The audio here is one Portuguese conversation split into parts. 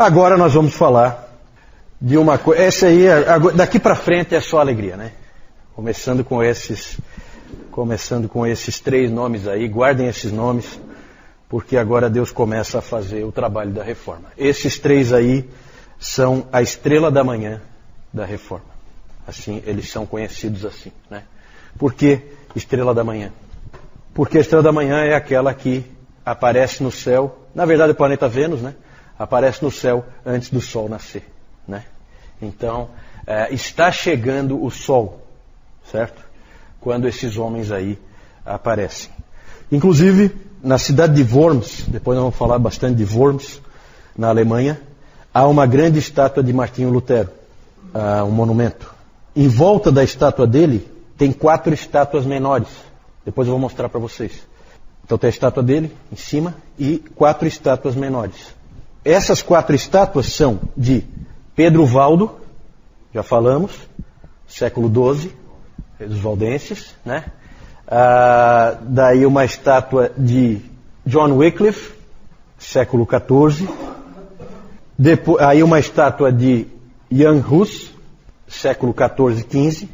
Agora nós vamos falar de uma coisa. Essa aí, daqui para frente é só alegria, né? Começando com esses 3 nomes aí, guardem esses nomes, porque agora Deus começa a fazer o trabalho da reforma. Esses 3 aí são a estrela da manhã da reforma. Assim, eles são conhecidos assim, né? Por que estrela da manhã? Porque a estrela da manhã é aquela que aparece no céu, na verdade o planeta Vênus, né? Aparece no céu antes do Sol nascer, né? Então, está chegando o Sol, certo? Quando esses homens aí aparecem. Inclusive, na cidade de Worms, depois nós vamos falar bastante de Worms, na Alemanha, há uma grande estátua de Martinho Lutero, um monumento. Em volta da estátua dele, tem 4 estátuas menores. Depois eu vou mostrar para vocês. Então tem a estátua dele em cima e 4 estátuas menores. Essas 4 estátuas são de Pedro Valdo, já falamos, século XII, dos valdenses, né? Daí uma estátua de John Wycliffe, século XIV. Aí uma estátua de Jan Hus, século XIV, XV.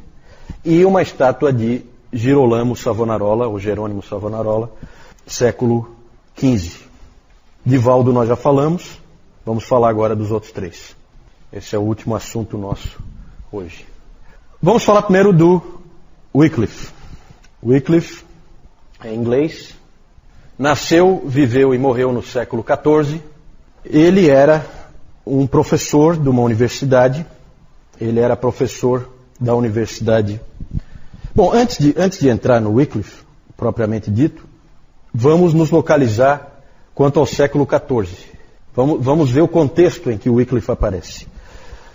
E uma estátua de Girolamo Savonarola, ou Jerônimo Savonarola, século XV. De Valdo nós já falamos, vamos falar agora dos outros 3. Esse é o último assunto nosso hoje. Vamos falar primeiro do Wycliffe. Wycliffe é inglês, nasceu, viveu e morreu no século XIV. Ele era um professor de uma universidade, ele era professor da universidade. Bom, antes de entrar no Wycliffe, propriamente dito, vamos nos localizar quanto ao século XIV. Vamos ver o contexto em que o Wycliffe aparece.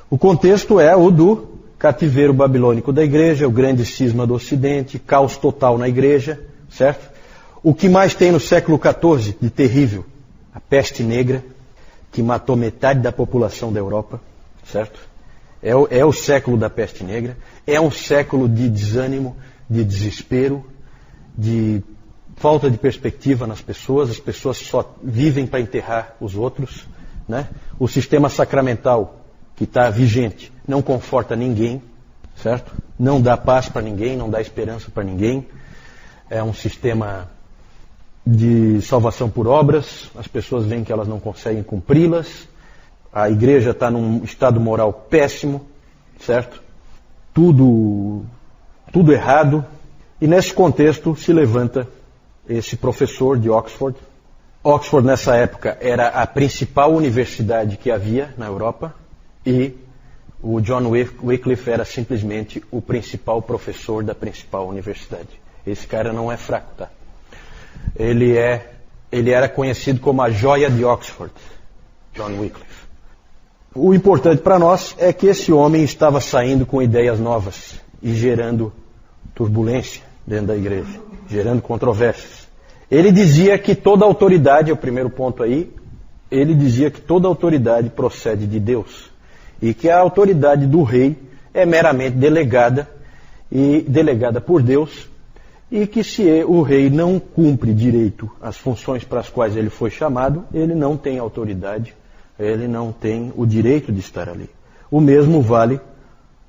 O contexto é o do cativeiro babilônico da igreja, o grande cisma do Ocidente, caos total na igreja, certo? O que mais tem no século XIV de terrível? A peste negra, que matou metade da população da Europa, certo? É o século da peste negra, é um século de desânimo, de desespero, de falta de perspectiva nas pessoas, as pessoas só vivem para enterrar os outros, né? O sistema sacramental que está vigente não conforta ninguém, certo? Não dá paz para ninguém, não dá esperança para ninguém. É um sistema de salvação por obras, as pessoas veem que elas não conseguem cumpri-las, a igreja está num estado moral péssimo, certo? Tudo errado. E nesse contexto se levanta esse professor de Oxford. Oxford nessa época era a principal universidade que havia na Europa e o John Wycliffe era simplesmente o principal professor da principal universidade. Esse cara não é fraco, tá? Ele era conhecido como a joia de Oxford, John Wycliffe. O importante para nós é que esse homem estava saindo com ideias novas e gerando turbulência dentro da igreja, gerando controvérsias. Ele dizia que toda autoridade, é o primeiro ponto aí, ele dizia que toda autoridade procede de Deus e que a autoridade do rei é meramente delegada por Deus e que se o rei não cumpre direito as funções para as quais ele foi chamado, ele não tem autoridade, ele não tem o direito de estar ali. O mesmo vale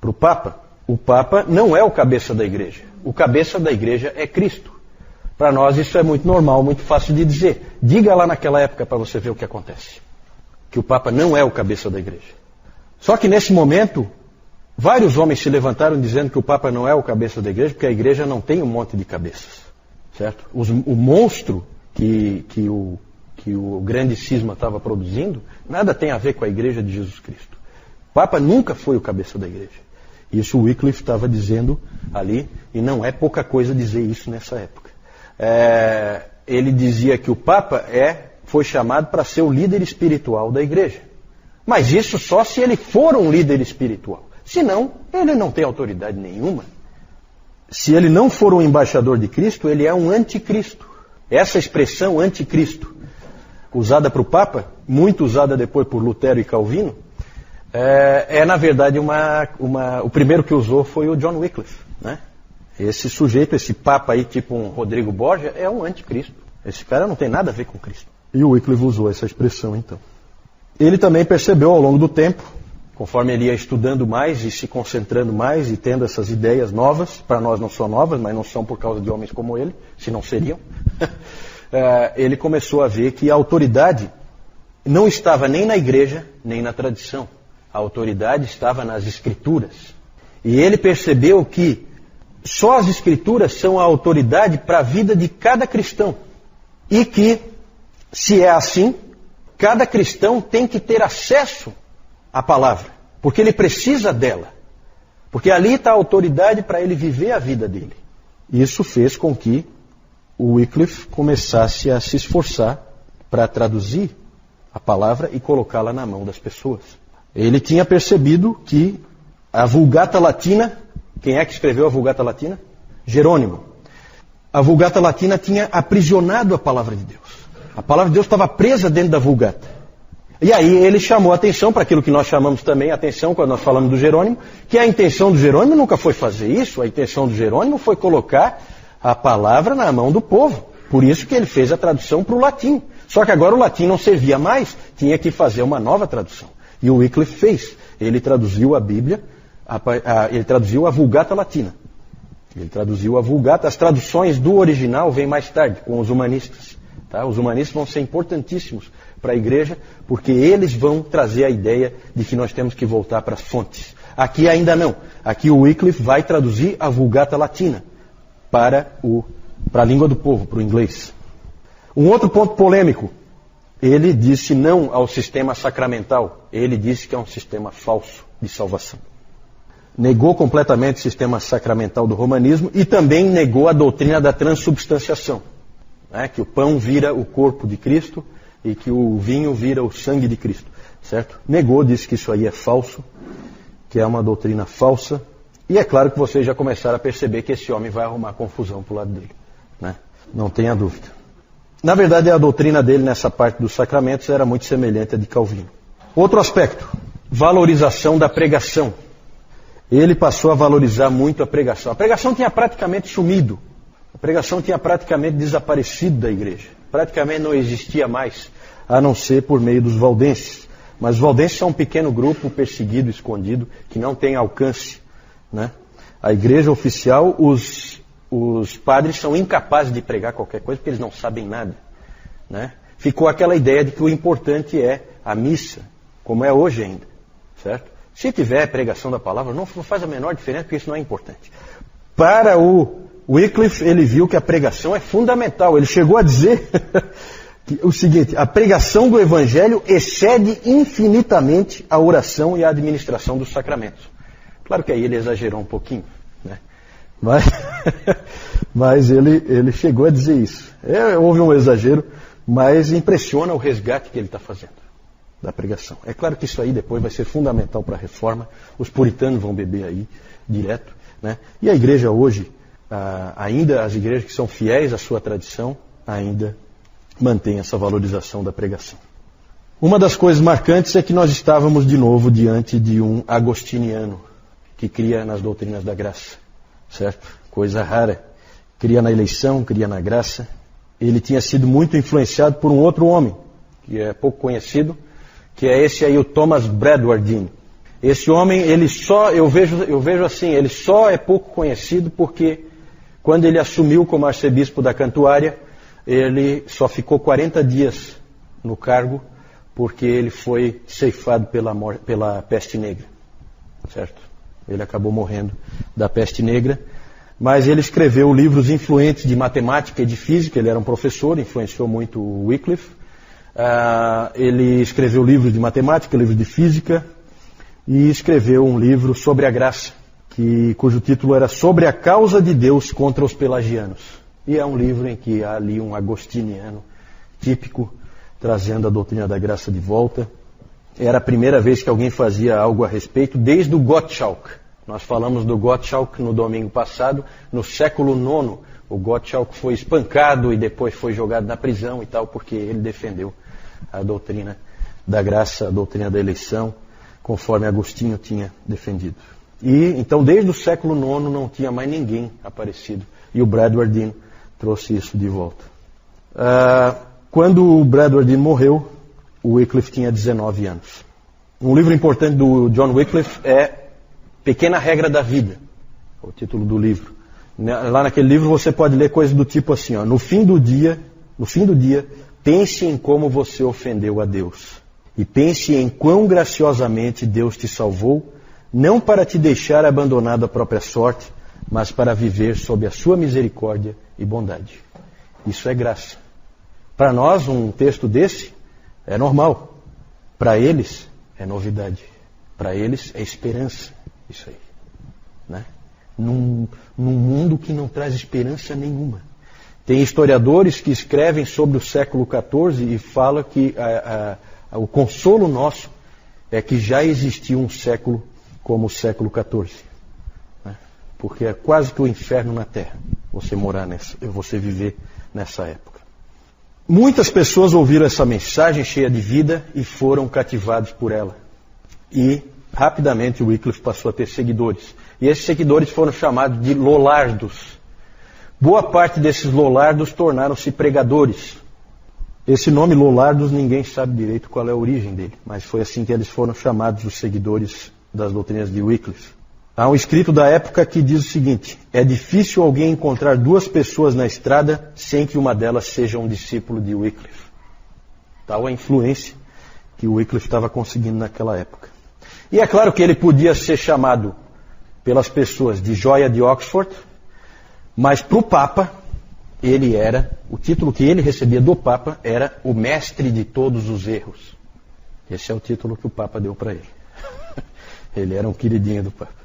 para o Papa. O Papa não é o cabeça da igreja. O cabeça da igreja é Cristo. Para nós isso é muito normal, muito fácil de dizer. Diga lá naquela época para você ver o que acontece. Que o Papa não é o cabeça da igreja. Só que nesse momento, vários homens se levantaram dizendo que o Papa não é o cabeça da igreja, porque a igreja não tem um monte de cabeças. Certo? O monstro que o grande cisma estava produzindo, nada tem a ver com a igreja de Jesus Cristo. O Papa nunca foi o cabeça da igreja. Isso o Wycliffe estava dizendo ali, e não é pouca coisa dizer isso nessa época. Ele dizia que o Papa foi chamado para ser o líder espiritual da igreja. Mas isso só se ele for um líder espiritual. Senão, ele não tem autoridade nenhuma. Se ele não for um embaixador de Cristo, ele é um anticristo. Essa expressão anticristo, usada para o Papa, muito usada depois por Lutero e Calvino, na verdade, o primeiro que usou foi o John Wycliffe, né? Esse sujeito, esse Papa aí, tipo um Rodrigo Borgia, é um anticristo. Esse cara não tem nada a ver com Cristo. E o Wycliffe usou essa expressão, então. Ele também percebeu ao longo do tempo, conforme ele ia estudando mais e se concentrando mais e tendo essas ideias novas, para nós não são novas, mas não são por causa de homens como ele, se não seriam, ele começou a ver que a autoridade não estava nem na igreja, nem na tradição. A autoridade estava nas escrituras. E ele percebeu que só as escrituras são a autoridade para a vida de cada cristão. E que, se é assim, cada cristão tem que ter acesso à palavra. Porque ele precisa dela. Porque ali está a autoridade para ele viver a vida dele. Isso fez com que o Wycliffe começasse a se esforçar para traduzir a palavra e colocá-la na mão das pessoas. Ele tinha percebido que a Vulgata Latina, quem é que escreveu a Vulgata Latina? Jerônimo. A Vulgata Latina tinha aprisionado a palavra de Deus. A palavra de Deus estava presa dentro da Vulgata. E aí ele chamou a atenção para aquilo que nós chamamos também atenção quando nós falamos do Jerônimo, que a intenção do Jerônimo nunca foi fazer isso, a intenção do Jerônimo foi colocar a palavra na mão do povo. Por isso que ele fez a tradução para o latim. Só que agora o latim não servia mais, tinha que fazer uma nova tradução. E o Wycliffe fez. Ele traduziu a Bíblia, ele traduziu a Vulgata Latina. Ele traduziu a Vulgata. As traduções do original vêm mais tarde, com os humanistas. Tá? Os humanistas vão ser importantíssimos para a igreja, porque eles vão trazer a ideia de que nós temos que voltar para as fontes. Aqui ainda não. Aqui o Wycliffe vai traduzir a Vulgata Latina para a língua do povo, para o inglês. Um outro ponto polêmico. Ele disse não ao sistema sacramental. Ele disse que é um sistema falso de salvação. Negou completamente o sistema sacramental do romanismo e também negou a doutrina da transubstanciação. Né? Que o pão vira o corpo de Cristo e que o vinho vira o sangue de Cristo. Certo? Negou, disse que isso aí é falso, que é uma doutrina falsa. E é claro que vocês já começaram a perceber que esse homem vai arrumar confusão para o lado dele. Né? Não tenha dúvida. Na verdade, a doutrina dele nessa parte dos sacramentos era muito semelhante à de Calvino. Outro aspecto, valorização da pregação. Ele passou a valorizar muito a pregação. A pregação tinha praticamente sumido. A pregação tinha praticamente desaparecido da igreja. Praticamente não existia mais, a não ser por meio dos valdenses. Mas os valdenses são um pequeno grupo perseguido, escondido, que não tem alcance. Né? A igreja oficial, os padres são incapazes de pregar qualquer coisa porque eles não sabem nada. Né? Ficou aquela ideia de que o importante é a missa, como é hoje ainda. Certo? Se tiver pregação da palavra, não faz a menor diferença porque isso não é importante. Para o Wycliffe, ele viu que a pregação é fundamental. Ele chegou a dizer o seguinte: a pregação do evangelho excede infinitamente a oração e a administração dos sacramentos. Claro que aí ele exagerou um pouquinho, né? Mas ele chegou a dizer isso. Houve um exagero, mas impressiona o resgate que ele está fazendo da pregação. É claro que isso aí depois vai ser fundamental para a reforma. Os puritanos vão beber aí direto, né? E a igreja hoje, ainda as igrejas que são fiéis à sua tradição, ainda mantém essa valorização da pregação. Uma das coisas marcantes é que nós estávamos de novo diante de um agostiniano que cria nas doutrinas da graça, certo? Coisa rara. Cria na eleição, cria na graça. Ele tinha sido muito influenciado por um outro homem, que é pouco conhecido, que é esse aí, o Thomas Bradwardine. Esse homem, eu vejo assim, ele só é pouco conhecido porque quando ele assumiu como arcebispo da Cantuária, ele só ficou 40 dias no cargo porque ele foi ceifado pela peste negra, certo? Ele acabou morrendo da peste negra, mas ele escreveu livros influentes de matemática e de física. Ele era um professor, influenciou muito o Wycliffe. Ele escreveu livros de matemática, livros de física, e escreveu um livro sobre a graça, cujo título era Sobre a Causa de Deus contra os Pelagianos. E é um livro em que há ali um agostiniano típico, trazendo a doutrina da graça de volta. Era a primeira vez que alguém fazia algo a respeito, desde o Gottschalk. Nós falamos do Gottschalk no domingo passado. No século IX, o Gottschalk foi espancado e depois foi jogado na prisão e tal, porque ele defendeu a doutrina da graça, a doutrina da eleição, conforme Agostinho tinha defendido. E então, desde o século IX, não tinha mais ninguém aparecido. E o Bradwardine trouxe isso de volta. Quando o Bradwardine morreu, o Wycliffe tinha 19 anos. Um livro importante do John Wycliffe é Pequena Regra da Vida, é o título do livro. Lá naquele livro você pode ler coisas do tipo assim, ó, no fim do dia, pense em como você ofendeu a Deus. E pense em quão graciosamente Deus te salvou, não para te deixar abandonado à própria sorte, mas para viver sob a sua misericórdia e bondade. Isso é graça. Para nós, um texto desse é normal. Para eles, é novidade. Para eles, é esperança. Isso aí. Né? Num mundo que não traz esperança nenhuma. Tem historiadores que escrevem sobre o século XIV e falam que o consolo nosso é que já existiu um século como o século XIV. Né? Porque é quase que o inferno na Terra você viver nessa época. Muitas pessoas ouviram essa mensagem cheia de vida e foram cativados por ela. E rapidamente o Wycliffe passou a ter seguidores. E esses seguidores foram chamados de Lollardos. Boa parte desses Lollardos tornaram-se pregadores. Esse nome Lollardos ninguém sabe direito qual é a origem dele, mas foi assim que eles foram chamados, os seguidores das doutrinas de Wycliffe. Há um escrito da época que diz o seguinte: é difícil alguém encontrar duas pessoas na estrada sem que uma delas seja um discípulo de Wycliffe. Tal a influência que o Wycliffe estava conseguindo naquela época. E é claro que ele podia ser chamado pelas pessoas de joia de Oxford, mas para o Papa, o título que ele recebia do Papa era o mestre de todos os erros. Esse é o título que o Papa deu para ele. Ele era um queridinho do Papa.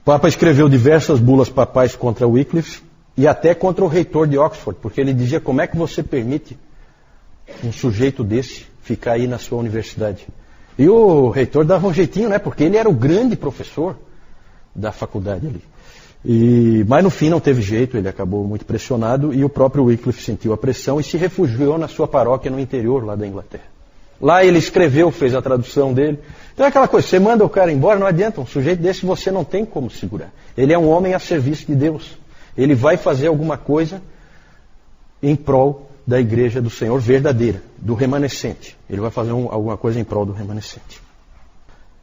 O Papa escreveu diversas bulas papais contra Wycliffe e até contra o reitor de Oxford, porque ele dizia: como é que você permite um sujeito desse ficar aí na sua universidade? E o reitor dava um jeitinho, né? Porque ele era o grande professor da faculdade ali. Mas no fim não teve jeito, ele acabou muito pressionado e o próprio Wycliffe sentiu a pressão e se refugiou na sua paróquia no interior lá da Inglaterra. Lá ele escreveu, fez a tradução dele. Então é aquela coisa, você manda o cara embora, não adianta, um sujeito desse você não tem como segurar. Ele é um homem a serviço de Deus. Ele vai fazer alguma coisa em prol da igreja do Senhor verdadeira, do remanescente. Ele vai fazer alguma coisa em prol do remanescente.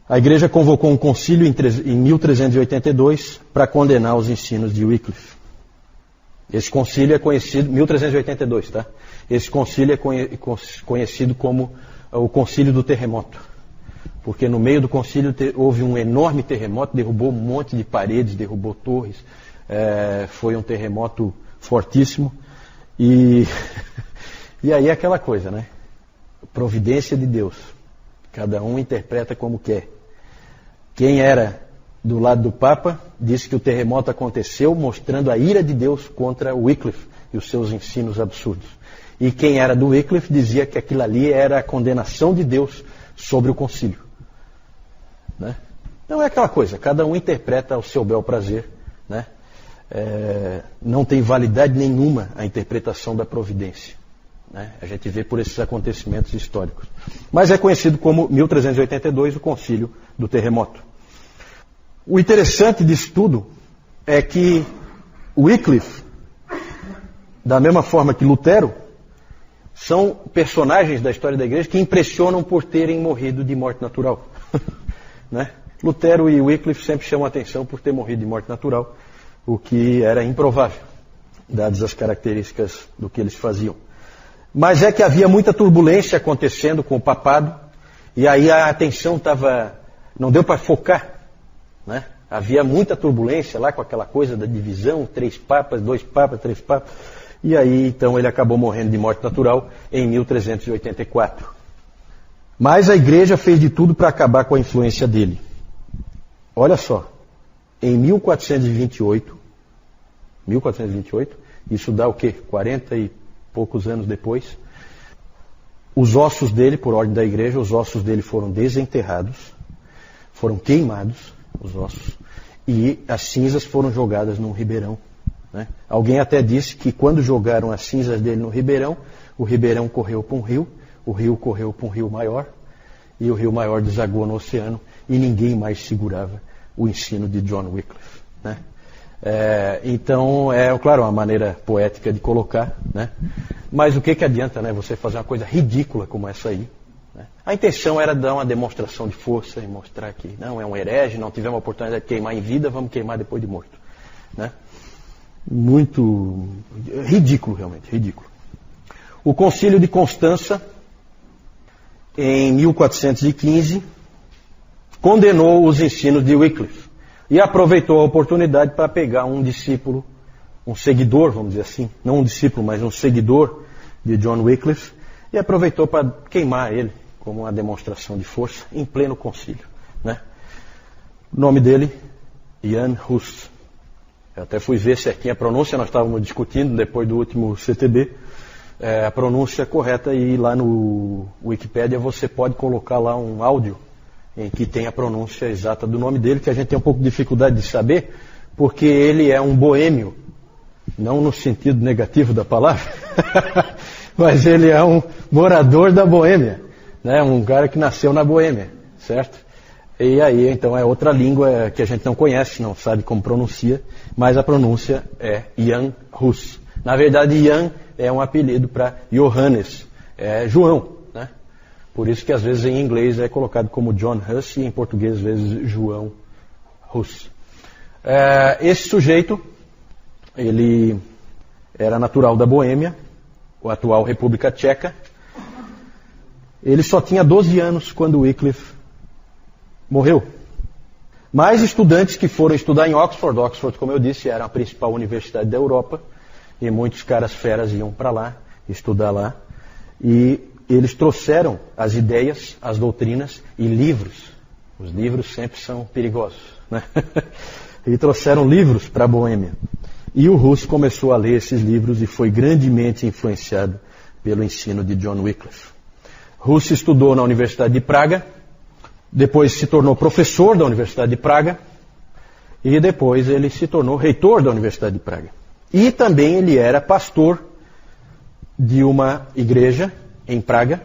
A igreja convocou um concílio em 1382 para condenar os ensinos de Wycliffe. Esse concílio é conhecido, 1382, tá? Esse concílio é conhecido como o concílio do terremoto. Porque no meio do concílio houve um enorme terremoto, derrubou um monte de paredes, derrubou torres. Foi um terremoto fortíssimo. E aí é aquela coisa, né? Providência de Deus. Cada um interpreta como quer. Quem era do lado do Papa disse que o terremoto aconteceu mostrando a ira de Deus contra Wycliffe e os seus ensinos absurdos. E quem era do Wycliffe dizia que aquilo ali era a condenação de Deus sobre o concílio. Né? Então é aquela coisa, cada um interpreta ao seu bel prazer. Né? Não tem validade nenhuma a interpretação da providência. Né? A gente vê por esses acontecimentos históricos. Mas é conhecido como 1382, o concílio do terremoto. O interessante disso tudo é que Wycliffe, da mesma forma que Lutero, são personagens da história da igreja que impressionam por terem morrido de morte natural. Né? Lutero e Wycliffe sempre chamam a atenção por ter morrido de morte natural, o que era improvável, dadas as características do que eles faziam. Mas é que havia muita turbulência acontecendo com o papado, e aí a atenção não deu para focar. Né? Havia muita turbulência lá com aquela coisa da divisão, 3 papas, 2 papas, 3 papas. E aí então ele acabou morrendo de morte natural em 1384. Mas a igreja fez de tudo para acabar com a influência dele. Olha só, em 1428, isso dá o quê? 40 e poucos anos depois, os ossos dele, por ordem da igreja, os ossos dele foram desenterrados, foram queimados, os ossos, e as cinzas foram jogadas num ribeirão. Né? Alguém até disse que quando jogaram as cinzas dele no ribeirão, o ribeirão correu para um rio, o rio correu para um rio maior, e o rio maior desagou no oceano, e ninguém mais segurava o ensino de John Wycliffe. Né? Então, claro, uma maneira poética de colocar, né? Mas o que adianta, né, você fazer uma coisa ridícula como essa aí, A intenção era dar uma demonstração de força e mostrar que não é um herege, não tivemos a oportunidade de queimar em vida, vamos queimar depois de morto. Muito ridículo, realmente, ridículo. O Concílio de Constança, em 1415, condenou os ensinos de Wycliffe e aproveitou a oportunidade para pegar um discípulo, um seguidor, vamos dizer assim, não um discípulo, mas um seguidor de John Wycliffe, e aproveitou para queimar ele como uma demonstração de força em pleno concílio. O nome dele, Jan Hus. Eu até fui ver certinho a pronúncia, nós estávamos discutindo depois do último CTB, a pronúncia correta, e lá no Wikipédia você pode colocar lá um áudio em que tem a pronúncia exata do nome dele, que a gente tem um pouco de dificuldade de saber, porque ele é um boêmio, não no sentido negativo da palavra, mas ele é um morador da Boêmia, um cara que nasceu na Boêmia, certo? E aí, então, é outra língua que a gente não conhece, não sabe como pronuncia, mas a pronúncia é Jan Hus. Na verdade, Jan é um apelido para Johannes, é João, Por isso que às vezes em inglês é colocado como John Hus e em português às vezes João Hus. Esse sujeito, ele era natural da Boêmia, a atual República Tcheca. Ele só tinha 12 anos quando Wycliffe morreu. Mais estudantes que foram estudar em Oxford. Oxford, como eu disse, era a principal universidade da Europa, e muitos caras feras iam para lá, estudar lá. E eles trouxeram as ideias, as doutrinas e livros. Os livros sempre são perigosos, E trouxeram livros para a Boêmia. E o Hus começou a ler esses livros e foi grandemente influenciado pelo ensino de John Wycliffe. Hus estudou na Universidade de Praga, depois se tornou professor da Universidade de Praga, e depois ele se tornou reitor da Universidade de Praga. E também ele era pastor de uma igreja em Praga,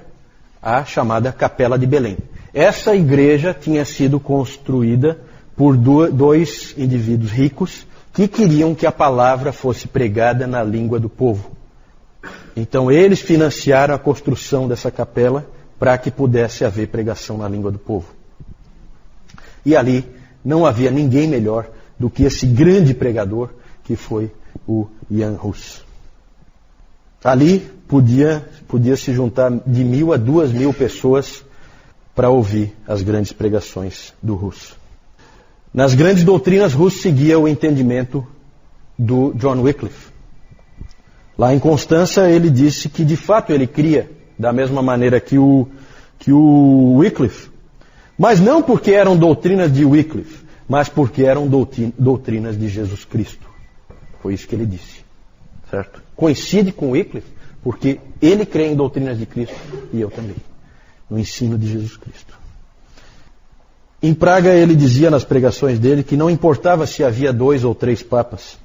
a chamada Capela de Belém. Essa igreja tinha sido construída por dois indivíduos ricos que queriam que a palavra fosse pregada na língua do povo. Então eles financiaram a construção dessa capela para que pudesse haver pregação na língua do povo. E ali não havia ninguém melhor do que esse grande pregador que foi o Jan Hus. Ali podia se juntar de 1.000 a 2.000 pessoas para ouvir as grandes pregações do Hus. Nas grandes doutrinas, Hus seguia o entendimento do John Wycliffe. Lá em Constança, ele disse que de fato ele cria da mesma maneira que o Wycliffe, mas não porque eram doutrinas de Wycliffe, mas porque eram doutrinas de Jesus Cristo. Foi isso que ele disse, certo? Coincide com Wycliffe, porque ele crê em doutrinas de Cristo e eu também, no ensino de Jesus Cristo. Em Praga ele dizia nas pregações dele que não importava se havia 2 ou 3 papas,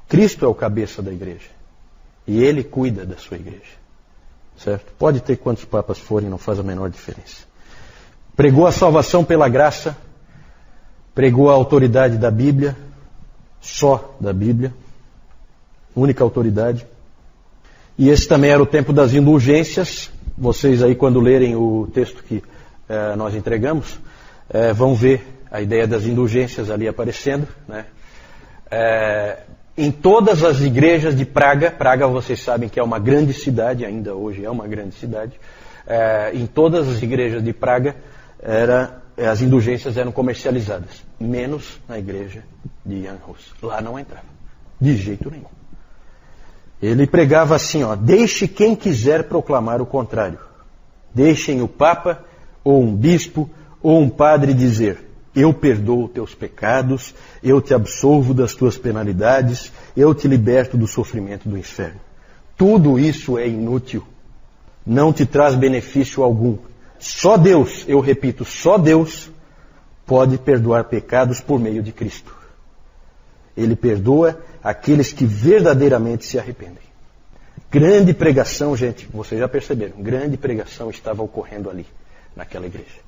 Cristo é o cabeça da igreja e ele cuida da sua igreja, certo? Pode ter quantos papas forem, não faz a menor diferença. Pregou a salvação pela graça, pregou a autoridade da Bíblia, só da Bíblia, única autoridade. E esse também era o tempo das indulgências. Vocês aí, quando lerem o texto que nós entregamos, vão ver a ideia das indulgências ali aparecendo, em todas as igrejas de Praga vocês sabem que é uma grande cidade, ainda hoje é uma grande cidade, em todas as igrejas de Praga as indulgências eram comercializadas, menos na igreja de Jan Hus. Lá não entrava, de jeito nenhum. Ele pregava assim, deixe quem quiser proclamar o contrário. Deixem o Papa, ou um bispo, ou um padre dizer, eu perdoo teus pecados, eu te absolvo das tuas penalidades, eu te liberto do sofrimento do inferno. Tudo isso é inútil, não te traz benefício algum. Só Deus, eu repito, só Deus pode perdoar pecados por meio de Cristo. Ele perdoa aqueles que verdadeiramente se arrependem. Grande pregação, gente, vocês já perceberam, grande pregação estava ocorrendo ali, naquela igreja.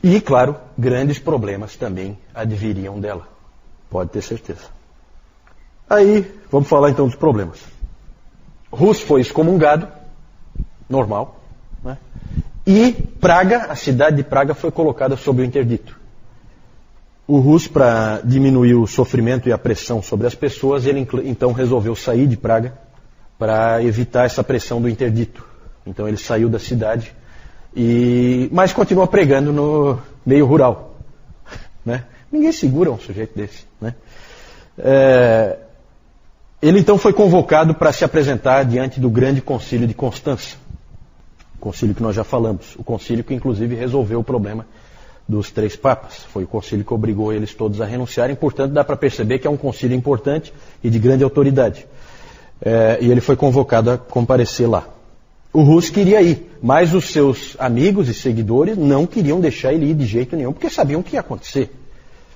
E, claro, grandes problemas também adviriam dela, pode ter certeza. Aí, vamos falar então dos problemas. Hus foi excomungado, normal, E Praga, a cidade de Praga, foi colocada sob o interdito. O Rus, para diminuir o sofrimento e a pressão sobre as pessoas, ele então resolveu sair de Praga para evitar essa pressão do interdito. Então ele saiu da cidade, mas continua pregando no meio rural. Né? Ninguém segura um sujeito desse. Né? Ele então foi convocado para se apresentar diante do grande concílio de Constança. O concílio que nós já falamos. O concílio que inclusive resolveu o problema dos 3 papas. Foi o concílio que obrigou eles todos a renunciarem. Portanto, dá para perceber que é um concílio importante e de grande autoridade. E ele foi convocado a comparecer lá. O Rus queria ir, mas os seus amigos e seguidores não queriam deixar ele ir de jeito nenhum, porque sabiam o que ia acontecer.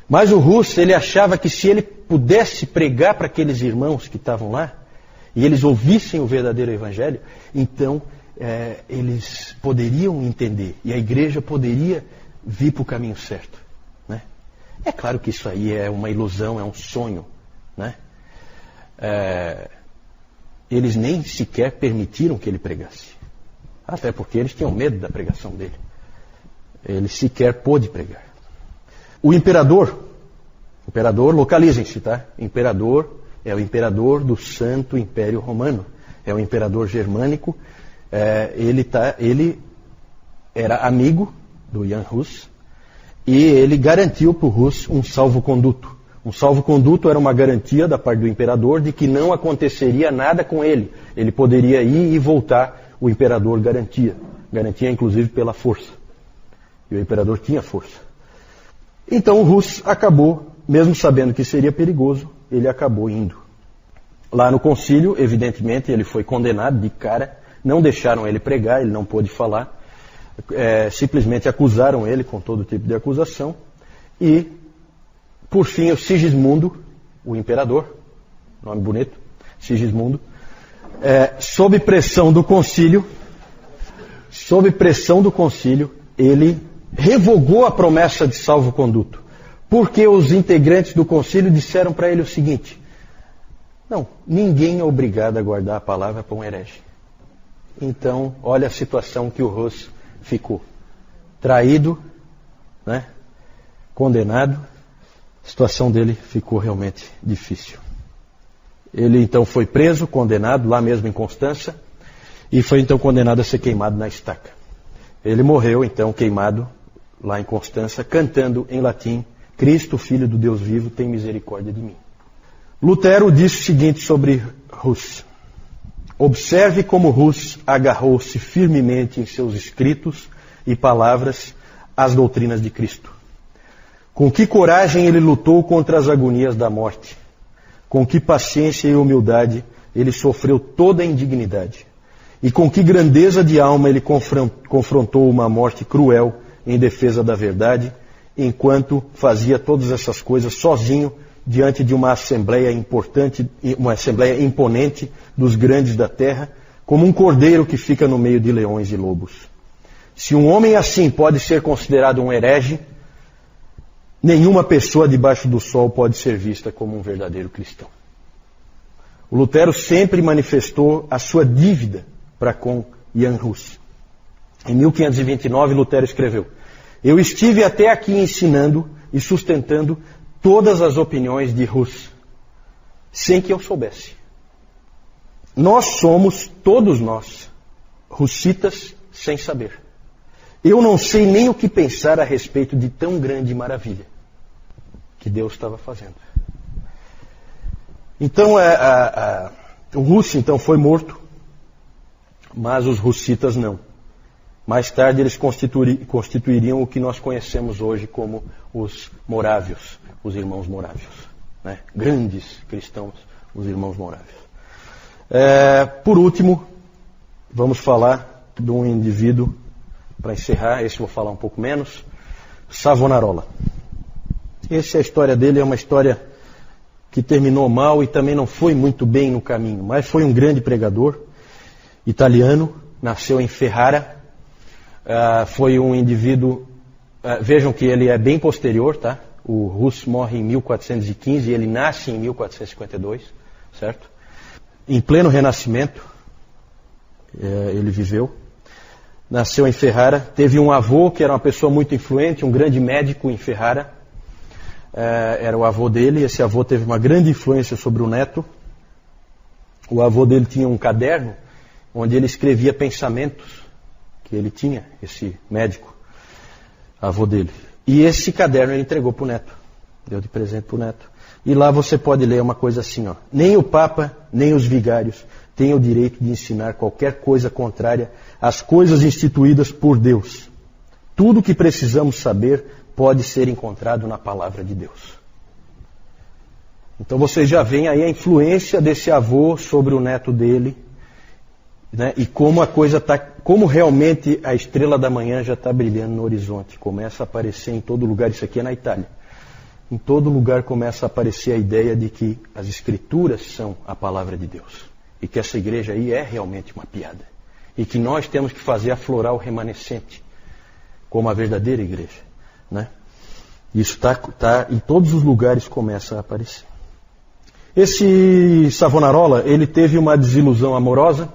Mas o Rus, ele achava que se ele pudesse pregar para aqueles irmãos que estavam lá, e eles ouvissem o verdadeiro evangelho, então eles poderiam entender, e a igreja poderia vir para o caminho certo. Né? É claro que isso aí é uma ilusão, é um sonho. Né? Eles nem sequer permitiram que ele pregasse. Até porque eles tinham medo da pregação dele. Ele sequer pôde pregar. O imperador, localizem-se, tá? Imperador é o imperador do Santo Império Romano. É o imperador germânico. Ele era amigo do Jan Hus e ele garantiu para o Hus um salvo-conduto. Um salvo-conduto era uma garantia da parte do imperador de que não aconteceria nada com ele. Ele poderia ir e voltar, o imperador garantia. Garantia inclusive pela força. E o imperador tinha força. Então o Hus acabou, mesmo sabendo que seria perigoso, ele acabou indo. Lá no concílio, evidentemente, ele foi condenado de cara. Não deixaram ele pregar, ele não pôde falar. Simplesmente acusaram ele com todo tipo de acusação. E, por fim, o Sigismundo, o imperador, nome bonito, Sigismundo, sob pressão do concílio, ele revogou a promessa de salvo-conduto. Porque os integrantes do concílio disseram para ele o seguinte: não, ninguém é obrigado a guardar a palavra para um herege. Então, olha a situação que o Hus ficou. Traído, né? Condenado. A situação dele ficou realmente difícil. Ele então foi preso, condenado, lá mesmo em Constança, e foi então condenado a ser queimado na estaca. Ele morreu então queimado lá em Constança, cantando em latim: Cristo, Filho do Deus vivo, tem misericórdia de mim. Lutero disse o seguinte sobre Hus: observe como Hus agarrou-se firmemente em seus escritos e palavras às doutrinas de Cristo. Com que coragem ele lutou contra as agonias da morte. Com que paciência e humildade ele sofreu toda a indignidade. E com que grandeza de alma ele confrontou uma morte cruel em defesa da verdade, enquanto fazia todas essas coisas sozinho diante de uma assembleia importante, uma assembleia imponente dos grandes da terra, como um cordeiro que fica no meio de leões e lobos. Se um homem assim pode ser considerado um herege, nenhuma pessoa debaixo do sol pode ser vista como um verdadeiro cristão. O Lutero sempre manifestou a sua dívida para com Jan Hus. Em 1529, Lutero escreveu: eu estive até aqui ensinando e sustentando todas as opiniões de Hus, sem que eu soubesse. Nós somos, todos nós, hussitas sem saber. Eu não sei nem o que pensar a respeito de tão grande maravilha que Deus estava fazendo. Então, o Hus então foi morto, mas os hussitas não. Mais tarde eles constituiriam o que nós conhecemos hoje como os morávios, os irmãos morávios. Né? Grandes cristãos, os irmãos morávios. Por último, vamos falar de um indivíduo, para encerrar, esse eu vou falar um pouco menos, Savonarola. A história dele é uma história que terminou mal e também não foi muito bem no caminho, mas foi um grande pregador italiano, nasceu em Ferrara, foi um indivíduo, vejam que ele é bem posterior, tá? O Hus morre em 1415 e ele nasce em 1452, certo? Em pleno Renascimento, ele viveu. nasceu em Ferrara, teve um avô que era uma pessoa muito influente, um grande médico em Ferrara, era o avô dele. Esse avô teve uma grande influência sobre o neto. O avô dele tinha um caderno onde ele escrevia pensamentos que ele tinha, esse médico, avô dele. E esse caderno ele entregou para o neto, deu de presente para o neto. E lá você pode ler uma coisa assim, ó: nem o Papa, nem os vigários têm o direito de ensinar qualquer coisa contrária às coisas instituídas por Deus. Tudo o que precisamos saber pode ser encontrado na palavra de Deus. Então vocês já veem aí a influência desse avô sobre o neto dele, né? E como a coisa está, como realmente a estrela da manhã já está brilhando no horizonte, começa a aparecer em todo lugar. Isso aqui é na Itália. Em todo lugar começa a aparecer a ideia de que as Escrituras são a palavra de Deus. E que essa igreja aí é realmente uma piada. E que nós temos que fazer aflorar o remanescente, como a verdadeira igreja, né? Isso tá em todos os lugares, começa a aparecer. Esse Savonarola, ele teve uma desilusão amorosa.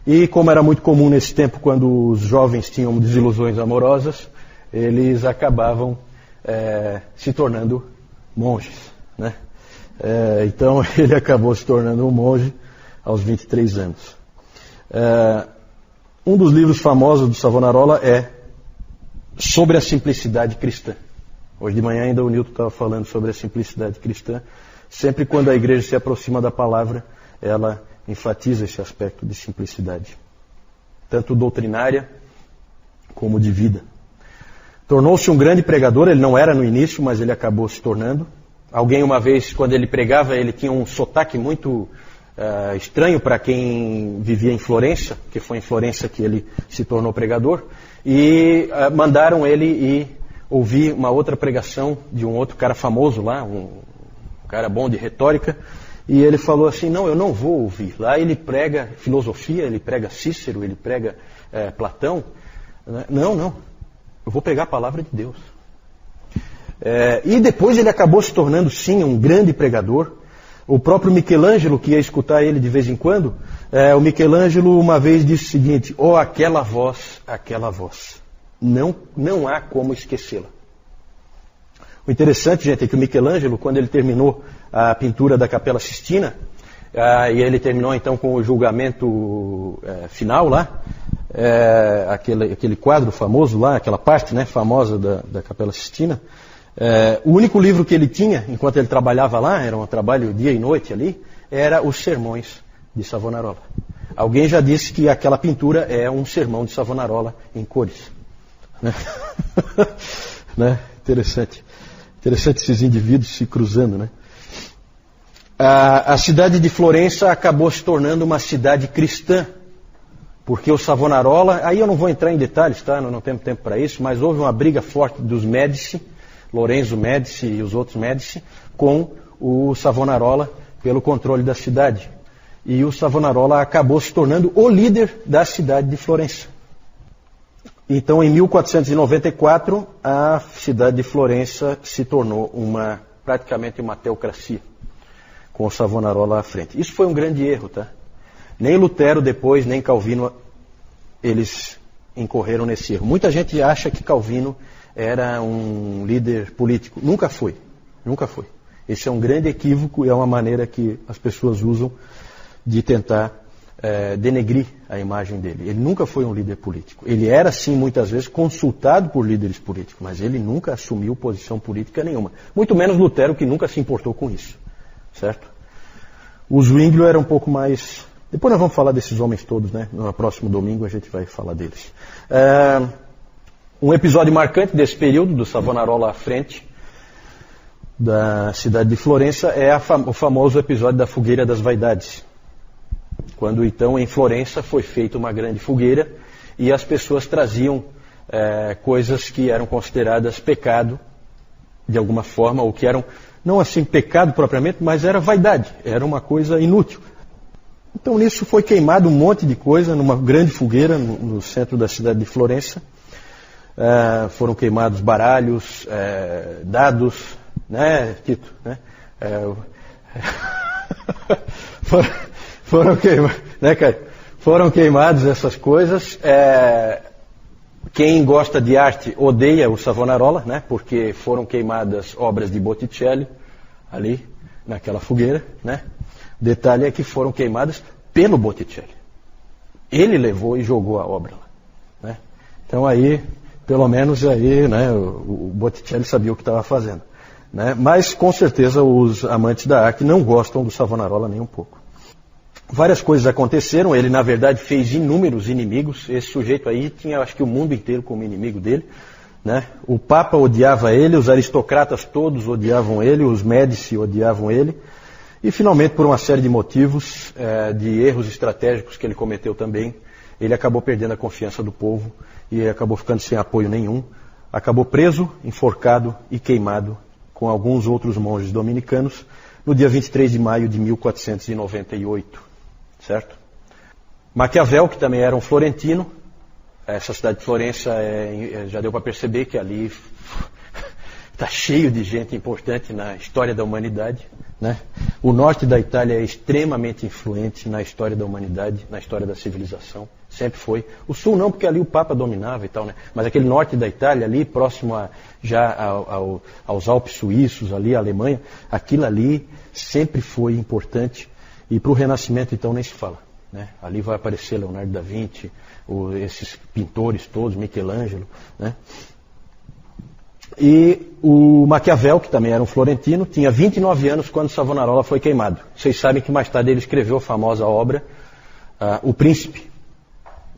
E como era muito comum nesse tempo, quando os jovens tinham desilusões amorosas, eles acabavam se tornando monges, né? Então ele acabou se tornando um monge aos 23 anos. Um dos livros famosos do Savonarola é Sobre a Simplicidade Cristã. Hoje de manhã ainda o Nilton estava falando sobre a simplicidade cristã. Sempre quando a igreja se aproxima da palavra, ela enfatiza esse aspecto de simplicidade, tanto doutrinária como de vida. Tornou-se um grande pregador. Ele não era no início, mas ele acabou se tornando. Alguém uma vez, quando ele pregava, ele tinha um sotaque muito estranho para quem vivia em Florença, que foi em Florença que ele se tornou pregador, e mandaram ele ir ouvir uma outra pregação de um outro cara famoso lá, um cara bom de retórica, e ele falou assim: não, eu não vou ouvir. Lá ele prega filosofia, ele prega Cícero, ele prega Platão. Não, eu vou pregar a palavra de Deus. E depois ele acabou se tornando, sim, um grande pregador. O próprio Michelangelo, que ia escutar ele de vez em quando, o Michelangelo uma vez disse o seguinte: oh, aquela voz, não há como esquecê-la. O interessante, gente, é que o Michelangelo, quando ele terminou a pintura da Capela Sistina, e ele terminou então com o julgamento final lá, aquele quadro famoso lá, aquela parte, né, famosa da Capela Sistina, o único livro que ele tinha, enquanto ele trabalhava lá, era um trabalho dia e noite ali, era os sermões de Savonarola. Alguém já disse que aquela pintura é um sermão de Savonarola em cores. Né? Interessante esses indivíduos se cruzando, né? A cidade de Florença acabou se tornando uma cidade cristã, porque o Savonarola, aí eu não vou entrar em detalhes, tá? Não temos tempo para isso, mas houve uma briga forte dos Médici, Lorenzo Médici e os outros Médici, com o Savonarola pelo controle da cidade. E o Savonarola acabou se tornando o líder da cidade de Florença. Então, em 1494, a cidade de Florença se tornou praticamente uma teocracia, com o Savonarola à frente. Isso foi um grande erro, tá? Nem Lutero depois, nem Calvino, eles incorreram nesse erro. Muita gente acha que Calvino era um líder político. Nunca foi. Esse é um grande equívoco e é uma maneira que as pessoas usam de tentar denegrir a imagem dele. Ele nunca foi um líder político. Ele era, sim, muitas vezes consultado por líderes políticos, mas ele nunca assumiu posição política nenhuma. Muito menos Lutero, que nunca se importou com isso. Certo? O Zwinglio era um pouco mais... Depois nós vamos falar desses homens todos, né? No próximo domingo a gente vai falar deles. Um episódio marcante desse período, do Savonarola à frente da cidade de Florença, é o famoso episódio da Fogueira das Vaidades. Quando então em Florença foi feita uma grande fogueira e as pessoas traziam coisas que eram consideradas pecado, de alguma forma, ou que eram, não assim pecado propriamente, mas era vaidade, era uma coisa inútil. Então nisso foi queimado um monte de coisa numa grande fogueira no centro da cidade de Florença. Foram queimados baralhos, dados, né, Tito? Né? Foram queimados, né, Caio? Foram queimados essas coisas. Quem gosta de arte odeia o Savonarola, né? Porque foram queimadas obras de Botticelli ali naquela fogueira, né? Detalhe é que foram queimadas pelo Botticelli. Ele levou e jogou a obra lá, né? Então aí, pelo menos aí, né? O Botticelli sabia o que estava fazendo, né? Mas com certeza os amantes da arte não gostam do Savonarola nem um pouco. Várias coisas aconteceram, ele na verdade fez inúmeros inimigos, esse sujeito aí tinha acho que o mundo inteiro como inimigo dele, né? O Papa odiava ele, os aristocratas todos odiavam ele, os Médici odiavam ele, e finalmente por uma série de motivos, de erros estratégicos que ele cometeu também, ele acabou perdendo a confiança do povo e acabou ficando sem apoio nenhum, acabou preso, enforcado e queimado com alguns outros monges dominicanos no dia 23 de maio de 1498. Certo? Maquiavel, que também era um florentino, essa cidade de Florença já deu para perceber que ali está cheio de gente importante na história da humanidade, né? O norte da Itália é extremamente influente na história da humanidade, na história da civilização, sempre foi. O sul não, porque ali o Papa dominava e tal, né? Mas aquele norte da Itália ali, próximo aos Alpes suíços, ali a Alemanha, aquilo ali sempre foi importante. E para o Renascimento, então, nem se fala, né? Ali vai aparecer Leonardo da Vinci, esses pintores todos, Michelangelo, né? E o Maquiavel, que também era um florentino, tinha 29 anos quando Savonarola foi queimado. Vocês sabem que mais tarde ele escreveu a famosa obra O Príncipe,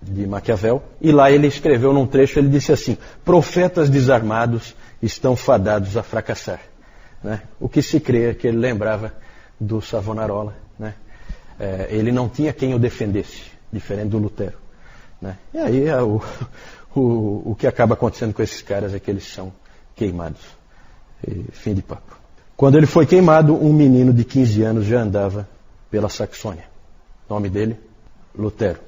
de Maquiavel. E lá ele escreveu num trecho, ele disse assim: profetas desarmados estão fadados a fracassar, né? O que se crê é que ele lembrava do Savonarola, né? Ele não tinha quem o defendesse, diferente do Lutero, né? E aí o que acaba acontecendo com esses caras é que eles são queimados. E fim de papo. Quando ele foi queimado, um menino de 15 anos já andava pela Saxônia. O nome dele? Lutero.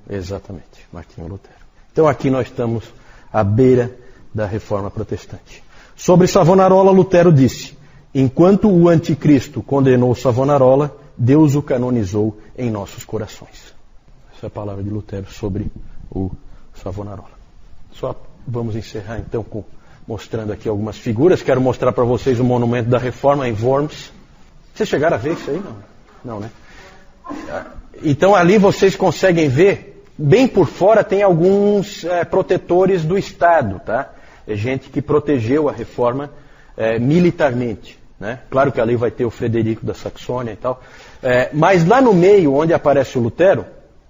Exatamente, Martinho Lutero. Então aqui nós estamos à beira da Reforma Protestante. Sobre Savonarola, Lutero disse: enquanto o anticristo condenou Savonarola, Deus o canonizou em nossos corações. Essa é a palavra de Lutero sobre o Savonarola. Só vamos encerrar então mostrando aqui algumas figuras. Quero mostrar para vocês o monumento da Reforma em Worms. Vocês chegaram a ver isso aí? Não, né? Então ali vocês conseguem ver, bem por fora tem alguns protetores do Estado, tá? É gente que protegeu a Reforma militarmente, né? Claro que ali vai ter o Frederico da Saxônia e tal. Mas lá no meio, onde aparece o Lutero,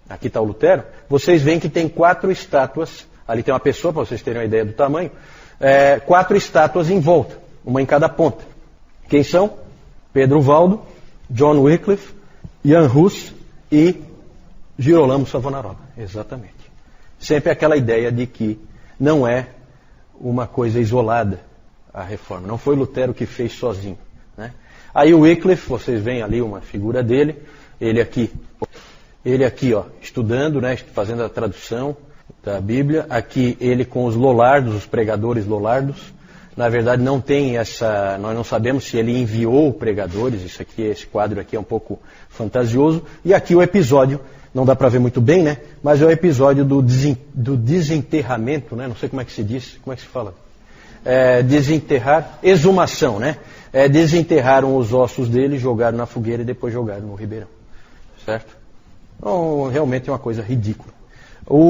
aqui está o Lutero, vocês veem que tem 4 estátuas. Ali tem uma pessoa, para vocês terem uma ideia do tamanho. 4 estátuas em volta, uma em cada ponta. Quem são? Pedro Valdo, John Wycliffe, Jan Hus e Girolamo Savonarola. Exatamente. Sempre aquela ideia de que não é uma coisa isolada a Reforma. Não foi Lutero que fez sozinho, né? Aí o Wycliffe, vocês veem ali uma figura dele, ele aqui ó, estudando, né, fazendo a tradução da Bíblia. Aqui ele com os Lollardos, os pregadores Lollardos. Na verdade não tem nós não sabemos se ele enviou pregadores, esse quadro aqui é um pouco fantasioso. E aqui o episódio, não dá para ver muito bem, né, mas é o episódio do desenterramento, né, não sei como é que se diz, como é que se fala? Desenterrar, exumação, né? Desenterraram os ossos dele, jogaram na fogueira e depois jogaram no ribeirão, certo? Então, realmente é uma coisa ridícula.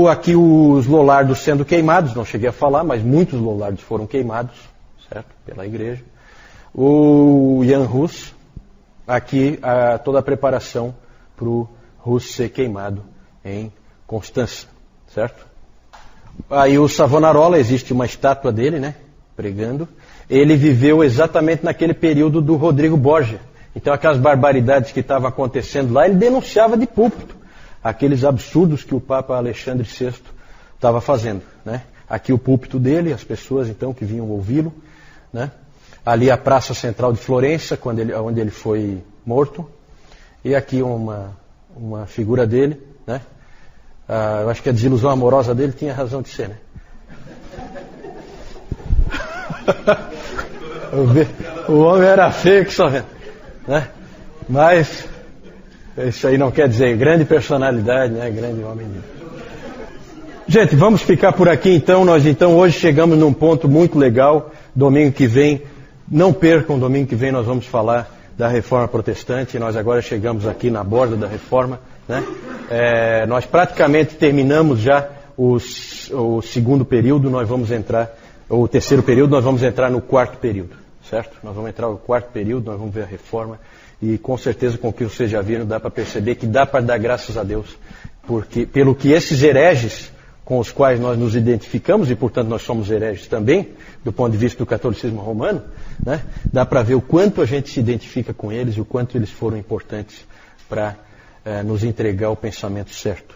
Aqui os Lollardos sendo queimados, não cheguei a falar, mas muitos Lollardos foram queimados, certo? Pela igreja. O Jan Hus, aqui toda a preparação para o Hus ser queimado em Constança, certo? Aí o Savonarola, existe uma estátua dele, né? Pregando. Ele viveu exatamente naquele período do Rodrigo Borgia. Então aquelas barbaridades que estavam acontecendo lá, ele denunciava de púlpito aqueles absurdos que o Papa Alexandre VI estava fazendo, né? Aqui o púlpito dele, as pessoas então que vinham ouvi-lo, né? Ali a praça central de Florença, onde ele foi morto. E aqui uma figura dele, né? Eu acho que a desilusão amorosa dele tinha razão de ser, né? O homem era feio que só vendo, né? Mas Isso aí não quer dizer grande personalidade, né? Grande homem de Deus. Gente, vamos ficar por aqui então. Nós então hoje chegamos num ponto muito legal. Domingo que vem, não percam, domingo que vem nós vamos falar da Reforma Protestante. Nós agora chegamos aqui na borda da Reforma, né? Nós praticamente terminamos já o segundo período, nós vamos entrar, o terceiro período, nós vamos entrar no quarto período, certo? Nós vamos entrar no quarto período, nós vamos ver a Reforma. E com certeza, com o que vocês já viram, dá para perceber que dá para dar graças a Deus. Porque, pelo que esses hereges com os quais nós nos identificamos, e portanto nós somos hereges também, do ponto de vista do catolicismo romano, né? Dá para ver o quanto a gente se identifica com eles e o quanto eles foram importantes para nos entregar o pensamento certo.